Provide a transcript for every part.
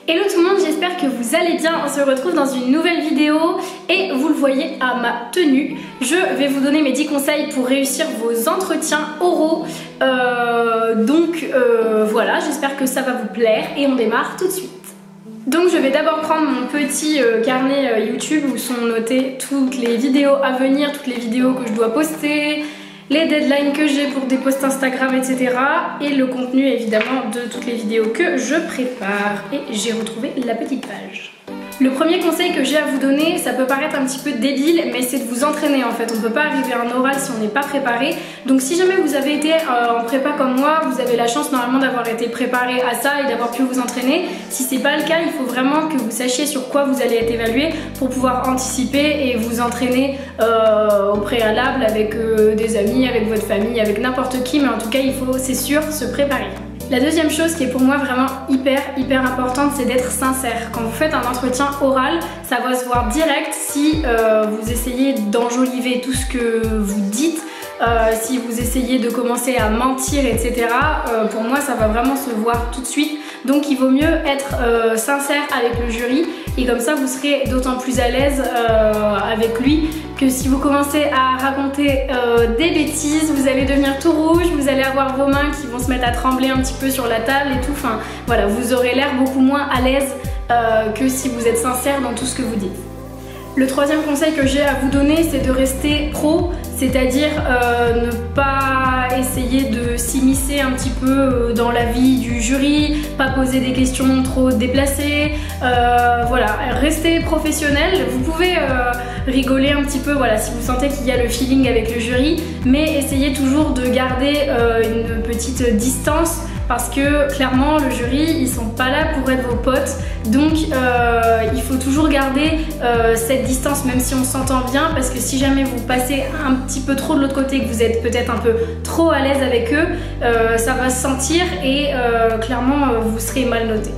Hello tout le monde, j'espère que vous allez bien. On se retrouve dans une nouvelle vidéo et vous le voyez à ma tenue. Je vais vous donner mes 10 conseils pour réussir vos entretiens oraux. Voilà, j'espère que ça va vous plaire et on démarre tout de suite. Donc je vais d'abord prendre mon petit carnet YouTube où sont notées toutes les vidéos à venir, toutes les vidéos que je dois poster, les deadlines que j'ai pour des posts Instagram, etc. Et le contenu évidemment de toutes les vidéos que je prépare. Et j'ai retrouvé la petite page. Le premier conseil que j'ai à vous donner, ça peut paraître un petit peu débile, mais c'est de vous entraîner en fait. On ne peut pas arriver à un oral si on n'est pas préparé. Donc si jamais vous avez été en prépa comme moi, vous avez la chance normalement d'avoir été préparé à ça et d'avoir pu vous entraîner. Si c'est pas le cas, il faut vraiment que vous sachiez sur quoi vous allez être évalué pour pouvoir anticiper et vous entraîner au préalable avec des amis, avec votre famille, avec n'importe qui. Mais en tout cas, il faut, c'est sûr, se préparer. La deuxième chose qui est pour moi vraiment hyper importante, c'est d'être sincère. Quand vous faites un entretien oral, ça va se voir direct si vous essayez d'enjoliver tout ce que vous dites, si vous essayez de commencer à mentir, etc. Pour moi, ça va vraiment se voir tout de suite. Donc il vaut mieux être sincère avec le jury et comme ça vous serez d'autant plus à l'aise avec lui que si vous commencez à raconter des bêtises, vous allez devenir tout rouge, vous allez avoir vos mains qui vont se mettre à trembler un petit peu sur la table et tout. Enfin voilà, vous aurez l'air beaucoup moins à l'aise que si vous êtes sincère dans tout ce que vous dites. Le troisième conseil que j'ai à vous donner, c'est de rester pro, c'est-à-dire ne pas essayer de s'immiscer un petit peu dans la vie du jury, pas poser des questions trop déplacées, voilà, restez professionnel. Vous pouvez rigoler un petit peu, voilà, si vous sentez qu'il y a le feeling avec le jury, mais essayez toujours de garder une petite distance. Parce que clairement le jury ils sont pas là pour être vos potes, donc il faut toujours garder cette distance même si on s'entend bien, parce que si jamais vous passez un petit peu trop de l'autre côté, que vous êtes peut-être un peu trop à l'aise avec eux, ça va se sentir et clairement vous serez mal noté.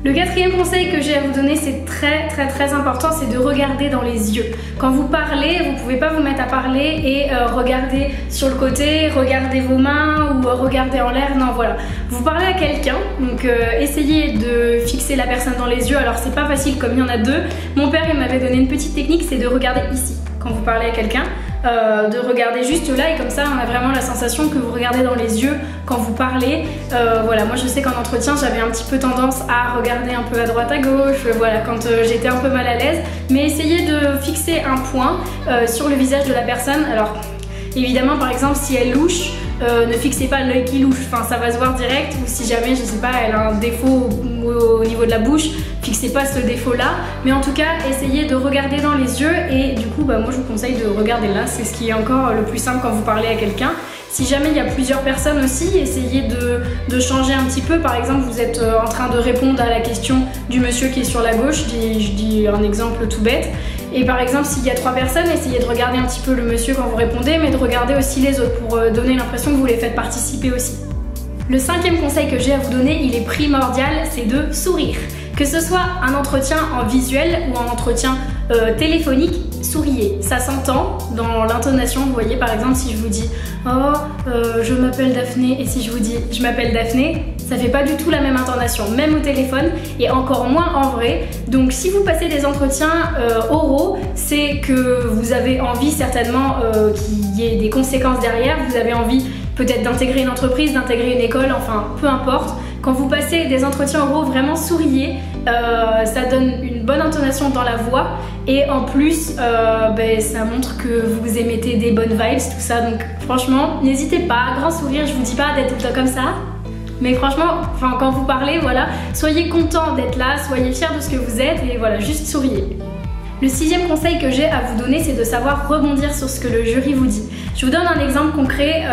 Le quatrième conseil que j'ai à vous donner, c'est très important, c'est de regarder dans les yeux. Quand vous parlez, vous pouvez pas vous mettre à parler et regarder sur le côté, regarder vos mains ou regarder en l'air, non voilà. Vous parlez à quelqu'un, donc essayez de fixer la personne dans les yeux. Alors c'est pas facile comme il y en a deux. Mon père il m'avait donné une petite technique, c'est de regarder ici quand vous parlez à quelqu'un. De regarder juste là et comme ça on a vraiment la sensation que vous regardez dans les yeux quand vous parlez. Voilà, moi je sais qu'en entretien j'avais un petit peu tendance à regarder un peu à droite à gauche, voilà, quand j'étais un peu mal à l'aise, mais essayez de fixer un point sur le visage de la personne. Alors évidemment par exemple si elle louche, ne fixez pas l'œil qui louche, enfin ça va se voir direct, ou si jamais je sais pas elle a un défaut au niveau de la bouche, fixez pas ce défaut là, mais en tout cas essayez de regarder dans les yeux et du coup moi je vous conseille de regarder là, c'est ce qui est encore le plus simple quand vous parlez à quelqu'un. Si jamais il y a plusieurs personnes aussi, essayez de changer un petit peu. Par exemple, vous êtes en train de répondre à la question du monsieur qui est sur la gauche, je dis un exemple tout bête. Et par exemple, s'il y a 3 personnes, essayez de regarder un petit peu le monsieur quand vous répondez, mais de regarder aussi les autres pour donner l'impression que vous les faites participer aussi. Le cinquième conseil que j'ai à vous donner, il est primordial, c'est de sourire. Que ce soit un entretien en visuel ou un entretien téléphonique, souriez. Ça s'entend dans l'intonation. Vous voyez par exemple si je vous dis « Oh, je m'appelle Daphné » et si je vous dis « Je m'appelle Daphné », ça fait pas du tout la même intonation, même au téléphone et encore moins en vrai. Donc si vous passez des entretiens oraux, c'est que vous avez envie certainement qu'il y ait des conséquences derrière. Vous avez envie peut-être d'intégrer une entreprise, d'intégrer une école, enfin peu importe. Quand vous passez des entretiens oraux, vraiment souriez, ça donne une bonne intonation dans la voix et en plus ça montre que vous émettez des bonnes vibes, tout ça. Donc franchement, n'hésitez pas, grand sourire, je vous dis pas d'être tout le temps comme ça. Mais franchement, quand vous parlez, voilà, soyez content d'être là, soyez fiers de ce que vous êtes et voilà, juste souriez. Le sixième conseil que j'ai à vous donner, c'est de savoir rebondir sur ce que le jury vous dit. Je vous donne un exemple concret.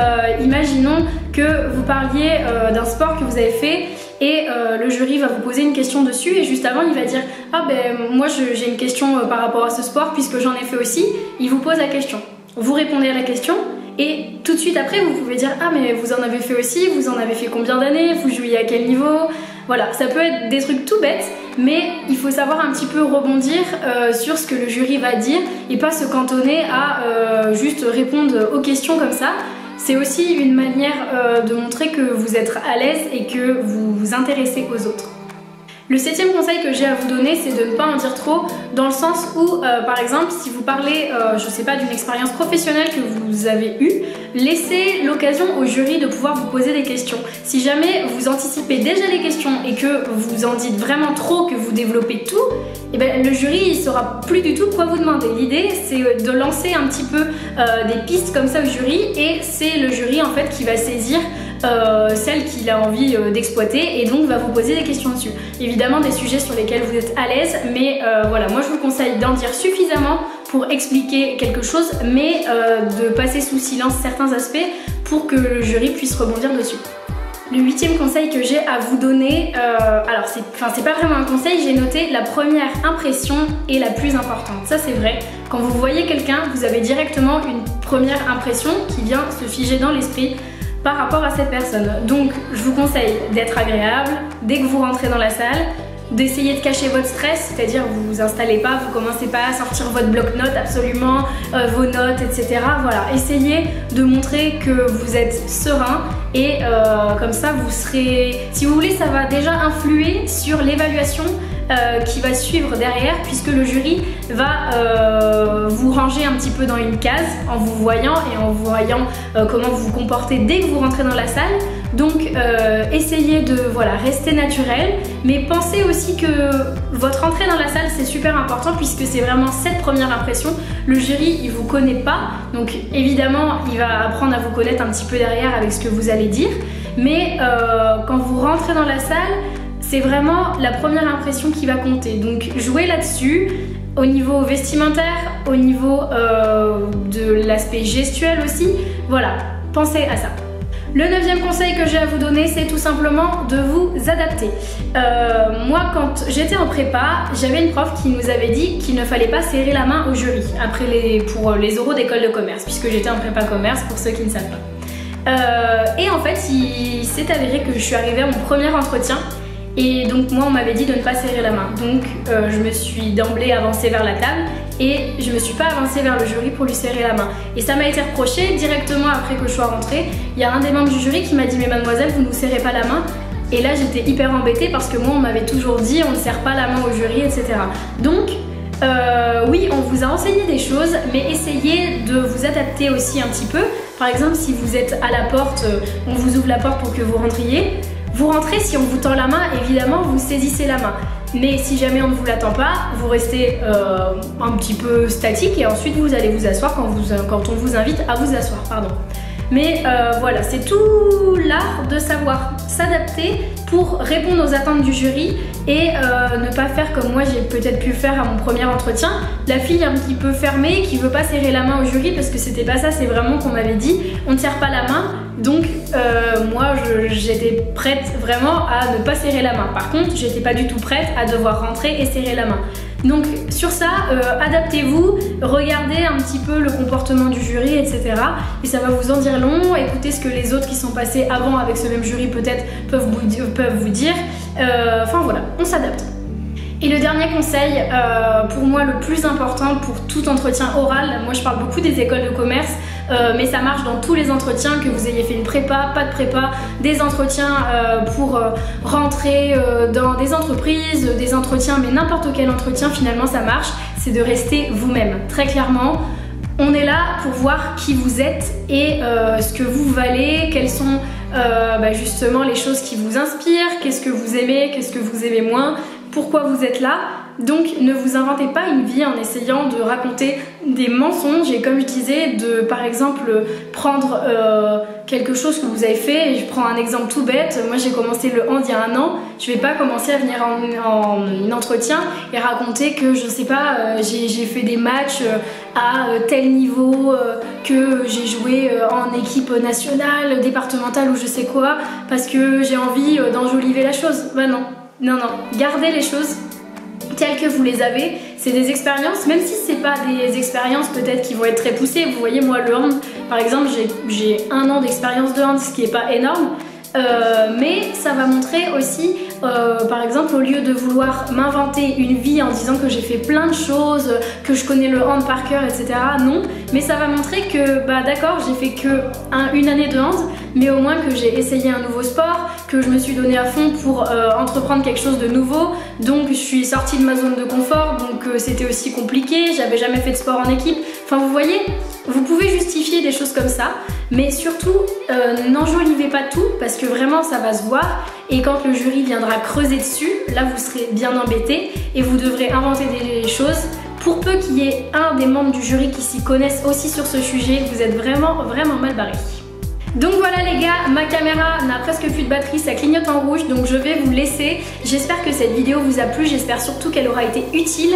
Imaginons que vous parliez d'un sport que vous avez fait et le jury va vous poser une question dessus et juste avant il va dire « Ah ben moi j'ai une question par rapport à ce sport puisque j'en ai fait aussi ». Il vous pose la question. Vous répondez à la question et tout de suite après vous pouvez dire « Ah mais vous en avez fait aussi, vous en avez fait combien d'années, vous jouiez à quel niveau ?» Voilà, ça peut être des trucs tout bêtes, mais il faut savoir un petit peu rebondir sur ce que le jury va dire et pas se cantonner à juste répondre aux questions comme ça. C'est aussi une manière de montrer que vous êtes à l'aise et que vous vous intéressez aux autres. Le 7e conseil que j'ai à vous donner, c'est de ne pas en dire trop, dans le sens où, par exemple, si vous parlez, je sais pas, d'une expérience professionnelle que vous avez eue, laissez l'occasion au jury de pouvoir vous poser des questions. Si jamais vous anticipez déjà les questions et que vous en dites vraiment trop, que vous développez tout, et ben, le jury il saura plus du tout quoi vous demander. L'idée, c'est de lancer un petit peu des pistes comme ça au jury, et c'est le jury en fait qui va saisir celle qu'il a envie d'exploiter et donc va vous poser des questions dessus. Évidemment des sujets sur lesquels vous êtes à l'aise, mais voilà, moi je vous conseille d'en dire suffisamment pour expliquer quelque chose, mais de passer sous silence certains aspects pour que le jury puisse rebondir dessus. Le 8e conseil que j'ai à vous donner, alors c'est pas vraiment un conseil, j'ai noté la première impression est la plus importante. Ça c'est vrai, quand vous voyez quelqu'un, vous avez directement une première impression qui vient se figer dans l'esprit par rapport à cette personne. Donc je vous conseille d'être agréable dès que vous rentrez dans la salle, d'essayer de cacher votre stress, c'est-à-dire vous vous installez pas, vous commencez pas à sortir votre bloc-notes absolument, vos notes, etc. Voilà, essayez de montrer que vous êtes serein et comme ça vous serez, si vous voulez, ça va déjà influer sur l'évaluation qui va suivre derrière, puisque le jury va vous ranger un petit peu dans une case en vous voyant et en voyant comment vous vous comportez dès que vous rentrez dans la salle. Donc essayez de rester naturel, mais pensez aussi que votre entrée dans la salle c'est super important, puisque c'est vraiment cette première impression. Le jury il vous connaît pas, donc évidemment il va apprendre à vous connaître un petit peu derrière avec ce que vous allez dire, mais quand vous rentrez dans la salle, c'est vraiment la première impression qui va compter. Donc jouez là-dessus, au niveau vestimentaire, au niveau de l'aspect gestuel aussi. Voilà, pensez à ça. Le 9e conseil que j'ai à vous donner, c'est tout simplement de vous adapter. Moi, quand j'étais en prépa, j'avais une prof qui nous avait dit qu'il ne fallait pas serrer la main au jury pour les oraux d'école de commerce, puisque j'étais en prépa commerce pour ceux qui ne savent pas. Et en fait, il s'est avéré que je suis arrivée à mon premier entretien. Et donc moi on m'avait dit de ne pas serrer la main, donc je me suis d'emblée avancée vers la table et je me suis pas avancée vers le jury pour lui serrer la main. Et ça m'a été reproché directement après que je sois rentrée. Il y a un des membres du jury qui m'a dit: mais mademoiselle, vous ne nous serrez pas la main. Et là j'étais hyper embêtée parce que moi on m'avait toujours dit on ne serre pas la main au jury, etc. Donc oui, on vous a enseigné des choses, mais essayez de vous adapter aussi un petit peu. Par exemple, si vous êtes à la porte, on vous ouvre la porte pour que vous rentriez. Vous rentrez, si on vous tend la main, évidemment vous saisissez la main. Mais si jamais on ne vous la tend pas, vous restez un petit peu statique et ensuite vous allez vous asseoir quand on vous invite à vous asseoir, pardon. Mais voilà, c'est tout l'art de savoir s'adapter pour répondre aux attentes du jury et ne pas faire comme moi j'ai peut-être pu faire à mon premier entretien, la fille un petit peu fermée qui veut pas serrer la main au jury, parce que c'était pas ça, c'est vraiment qu'on m'avait dit on ne serre pas la main. Donc moi j'étais prête vraiment à ne pas serrer la main. Par contre j'étais pas du tout prête à devoir rentrer et serrer la main. Donc sur ça, adaptez-vous, regardez un petit peu le comportement du jury, etc. Et ça va vous en dire long, écoutez ce que les autres qui sont passés avant avec ce même jury peut-être peuvent vous dire. Enfin voilà, on s'adapte. Et le dernier conseil, pour moi le plus important pour tout entretien oral, moi je parle beaucoup des écoles de commerce, mais ça marche dans tous les entretiens, que vous ayez fait une prépa, pas de prépa, des entretiens pour rentrer dans des entreprises, des entretiens, mais n'importe quel entretien finalement ça marche, c'est de rester vous-même. Très clairement, on est là pour voir qui vous êtes et ce que vous valez, quelles sont justement les choses qui vous inspirent, qu'est-ce que vous aimez, qu'est-ce que vous aimez moins, pourquoi vous êtes là. Donc ne vous inventez pas une vie en essayant de raconter des mensonges, et comme je disais, de par exemple prendre quelque chose que vous avez fait. Et je prends un exemple tout bête, moi j'ai commencé le hand il y a 1 an, je vais pas commencer à venir en entretien et raconter que je sais pas, j'ai fait des matchs à tel niveau, que j'ai joué en équipe nationale, départementale ou je sais quoi, parce que j'ai envie d'enjoliver la chose. Bah non, non, non, gardez les choses telles que vous les avez. C'est des expériences, même si c'est pas des expériences peut-être qui vont être très poussées. Vous voyez, moi le hand par exemple, j'ai 1 an d'expérience de hand, ce qui est pas énorme, mais ça va montrer aussi par exemple, au lieu de vouloir m'inventer une vie en disant que j'ai fait plein de choses, que je connais le hand par cœur, etc. Non, mais ça va montrer que bah d'accord, j'ai fait que une année de hand, mais au moins que j'ai essayé un nouveau sport, que je me suis donné à fond pour entreprendre quelque chose de nouveau. Donc je suis sortie de ma zone de confort, donc c'était aussi compliqué, j'avais jamais fait de sport en équipe. Enfin vous voyez, vous pouvez justifier des choses comme ça, mais surtout n'enjolivez pas tout parce que vraiment ça va se voir et quand le jury viendra creuser dessus, là vous serez bien embêté et vous devrez inventer des choses. Pour peu qu'il y ait un des membres du jury qui s'y connaissent aussi sur ce sujet, vous êtes vraiment mal barrés. Donc voilà les gars, ma caméra n'a presque plus de batterie, ça clignote en rouge, donc je vais vous laisser. J'espère que cette vidéo vous a plu, j'espère surtout qu'elle aura été utile.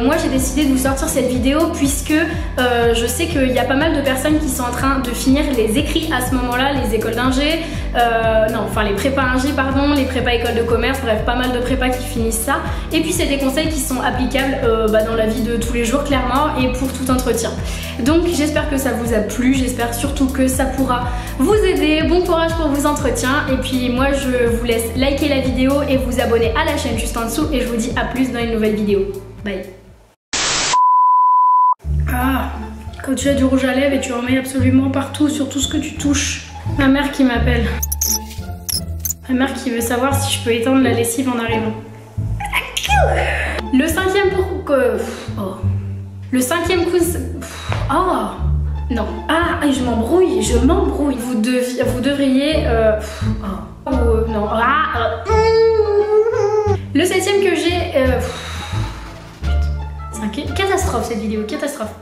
Moi j'ai décidé de vous sortir cette vidéo puisque je sais qu'il y a pas mal de personnes qui sont en train de finir les écrits à ce moment-là, les écoles d'ingé, les prépas ingé pardon, les prépas écoles de commerce, bref pas mal de prépas qui finissent ça. Et puis c'est des conseils qui sont applicables dans la vie de tous les jours clairement et pour tout entretien. Donc j'espère que ça vous a plu, j'espère surtout que ça pourra vous aider. Bon courage pour vos entretiens et puis moi je vous laisse liker la vidéo et vous abonner à la chaîne juste en dessous et je vous dis à plus dans une nouvelle vidéo. Bye. Ah, quand tu as du rouge à lèvres et tu en mets absolument partout sur tout ce que tu touches. Ma mère qui m'appelle. Ma mère qui veut savoir si je peux étendre la lessive en arrivant. Le cinquième Le cinquième coup... Oh non. Ah, je m'embrouille. Vous devriez... non. Le septième que j'ai... C'est une catastrophe cette vidéo, catastrophe.